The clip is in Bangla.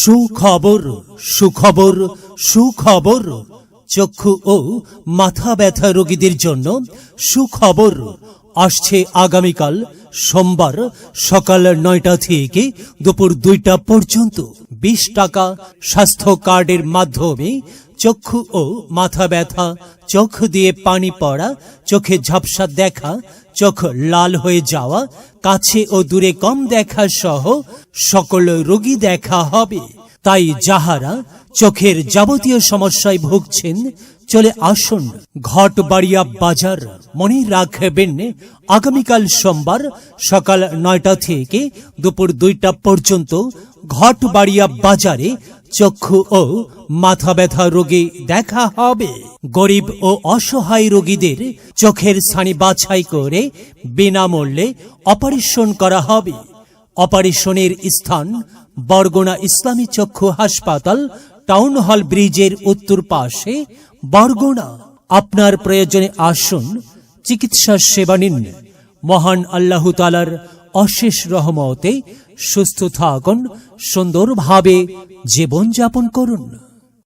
সুখবর সুখবর সুখবর। চক্ষু ও মাথা ব্যথা রোগীদের জন্য সুখবর। আসছে আগামীকাল সোমবার সকাল 9টা থেকে দুপুর 2টা পর্যন্ত 20 টাকা স্বাস্থ্য কার্ডের মাধ্যমে চক্ষু ও মাথা ব্যথা, চোখ দিয়ে পানি পড়া, চোখে ঝাপসা দেখা, চোখ লাল হয়ে যাওয়া, কাছে ও দূরে কম দেখা সহ সকল রোগী দেখা হবে। তাই যাহারা চোখের যাবতীয় সমস্যায় ভুগছেন চলে আসুন ঘটবাড়িয়া বাজার। মনে রাখবেন আগামীকাল সোমবার সকাল 9টা থেকে দুপুর 2টা পর্যন্ত ঘটবাড়িয়া বাজারে চক্ষু ও মাথা ব্যথা রোগী দেখা হবে। গরিব ও অসহায় রোগীদের চোখের ছানি বাছাই করে বিনামূল্যে অপারেশন করা হবে। অপারেশনের স্থান বরগুনা ইসলামী চক্ষু হাসপাতাল, টাউন হল ব্রিজের উত্তর পাশে, বরগুনা। আপনার প্রয়োজনে আসুন, চিকিৎসা সেবা নিন। মহান আল্লাহ তাআলার অশেষ রহমতে সুস্থ থাকুন, সুন্দরভাবে জীবন যাপন করুন।